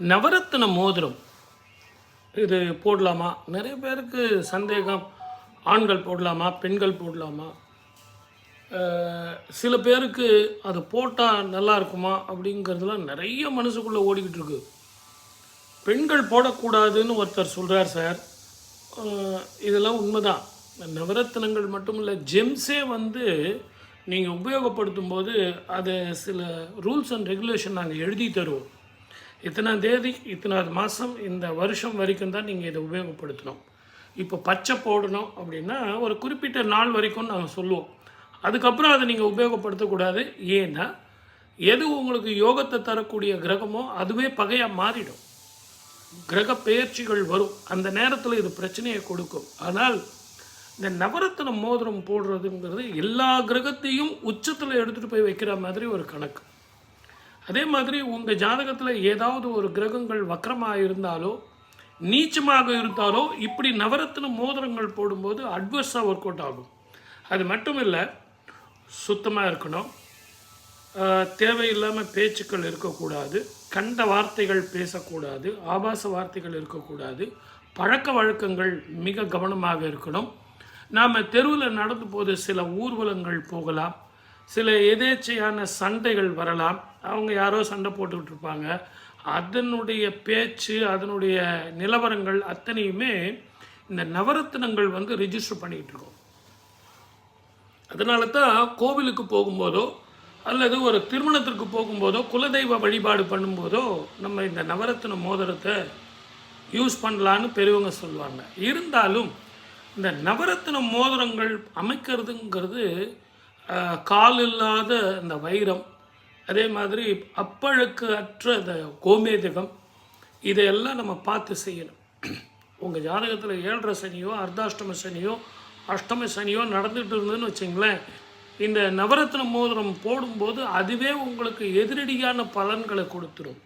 நவரத்தின மோதிரம் இது போடலாமா? நிறைய பேருக்கு சந்தேகம். ஆண்கள் போடலாமா, பெண்கள் போடலாமா? சில பேருக்கு அது போட்டால் நல்லா இருக்குமா அப்படிங்கிறதுலாம் நிறைய மனசுக்குள்ளே ஓடிக்கிட்டு இருக்கு. பெண்கள் போடக்கூடாதுன்னு ஒருத்தர் சொல்கிறார் சார். இதெல்லாம் உண்மைதான். நவரத்தினங்கள் மட்டும் இல்லை, ஜெம்ஸே நீங்கள் உபயோகப்படுத்தும் போது அது சில ரூல்ஸ் அண்ட் ரெகுலேஷன் நாங்கள் எழுதி தருவோம். இத்தனாம் தேதி இத்தனாவது மாதம் இந்த வருஷம் வரைக்கும் தான் நீங்கள் இதை உபயோகப்படுத்தணும். இப்போ பச்சை போடணும் அப்படின்னா ஒரு குறிப்பிட்ட நாள் வரைக்கும் நாங்கள் சொல்லுவோம். அதுக்கப்புறம் அதை நீங்கள் உபயோகப்படுத்தக்கூடாது. ஏன்னா எது உங்களுக்கு யோகத்தை தரக்கூடிய கிரகமோ அதுவே பகையாக மாறிடும். கிரக பெயர்ச்சிகள் வரும், அந்த நேரத்தில் இது பிரச்சனையை கொடுக்கும். ஆனால் இந்த நவரத்தின மோதிரம் போடுறதுங்கிறது எல்லா கிரகத்தையும் உச்சத்தில் எடுத்துகிட்டு போய் வைக்கிற மாதிரி ஒரு கணக்கு. அதே மாதிரி உங்கள் ஜாதகத்தில் ஏதாவது ஒரு கிரகங்கள் வக்கரமாக இருந்தாலோ நீச்சமாக இருந்தாலோ இப்படி நவரத்தின மோதிரங்கள் போடும்போது அட்வர்ஸாக ஒர்க் அவுட் ஆகும். அது மட்டும் இல்லை, சுத்தமாக இருக்கணும், தேவையில்லாமல் பேச்சுக்கள் இருக்கக்கூடாது, கண்ட வார்த்தைகள் பேசக்கூடாது, ஆபாச வார்த்தைகள் இருக்கக்கூடாது, பழக்க வழக்கங்கள் மிக கவனமாக இருக்கணும். நாம் தெருவில் நடந்து போது சில ஊர்வலங்கள் போகலாம், சில எதேச்சையான சண்டைகள் வரலாம். அவங்க யாரோ சண்டை போட்டுக்கிட்டு இருப்பாங்க. அதனுடைய பேச்சு, அதனுடைய நிலவரங்கள் அத்தனையுமே இந்த நவரத்தினங்கள் ரிஜிஸ்டர் பண்ணிக்கிட்டு இருக்கோம். அதனால தான் கோவிலுக்கு போகும்போதோ அல்லது ஒரு திருமணத்திற்கு போகும்போதோ குலதெய்வ வழிபாடு பண்ணும்போதோ நம்ம இந்த நவரத்தின மோதிரத்தை யூஸ் பண்ணலான்னு பெரியவங்க சொல்லுவாங்க. இருந்தாலும் இந்த நவரத்தின மோதிரங்கள் அமைக்கிறதுங்கிறது கால் இல்லாத இந்த வைரம், அதே மாதிரி அப்பழுக்கு அற்ற இந்த கோமேதகம், இதையெல்லாம் நம்ம பார்த்து செய்யணும். உங்கள் ஜாதகத்தில் 7.5 சனியோ அர்த்தாஷ்டம சனியோ அஷ்டம சனியோ நடந்துகிட்டு இருந்ததுன்னு வச்சிங்களேன், இந்த நவரத்தின மோதிரம் போடும்போது அதுவே உங்களுக்கு எதிரடியான பலன்களை கொடுத்துரும்,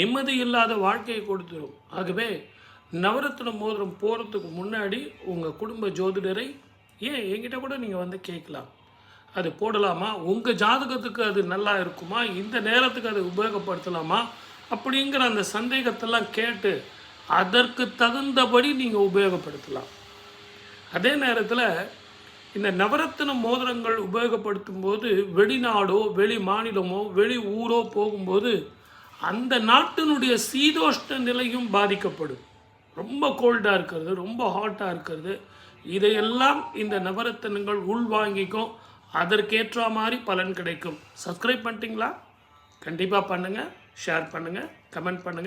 நிம்மதி இல்லாத வாழ்க்கையை கொடுத்துரும். ஆகவே நவரத்தின மோதிரம் போகிறதுக்கு முன்னாடி உங்கள் குடும்ப ஜோதிடரை என்கிட்ட கூட நீங்கள் கேட்கலாம். அது போடலாமா, உங்கள் ஜாதகத்துக்கு அது நல்லா இருக்குமா, இந்த நேரத்துக்கு அதை உபயோகப்படுத்தலாமா அப்படிங்கிற அந்த சந்தேகத்தெல்லாம் கேட்டு அதற்கு தகுந்தபடி நீங்கள் உபயோகப்படுத்தலாம். அதே நேரத்தில் இந்த நவரத்தின மோதிரங்கள் உபயோகப்படுத்தும் போது வெளிநாடோ வெளி மாநிலமோ வெளி ஊரோ போகும்போது அந்த நாட்டினுடைய சீதோஷ்ண நிலையும் பாதிக்கப்படும். ரொம்ப கோல்டாக இருக்கிறது, ரொம்ப ஹாட்டாக இருக்கிறது, இதையெல்லாம் இந்த நவரத்தினங்கள் உள்வாங்கிக்கும். அதற்கேற்ற மாதிரி பலன் கிடைக்கும். சப்ஸ்கிரைப் பண்ணிட்டீங்களா? கண்டிப்பாக பண்ணுங்கள், ஷேர் பண்ணுங்கள், கமெண்ட் பண்ணுங்கள்.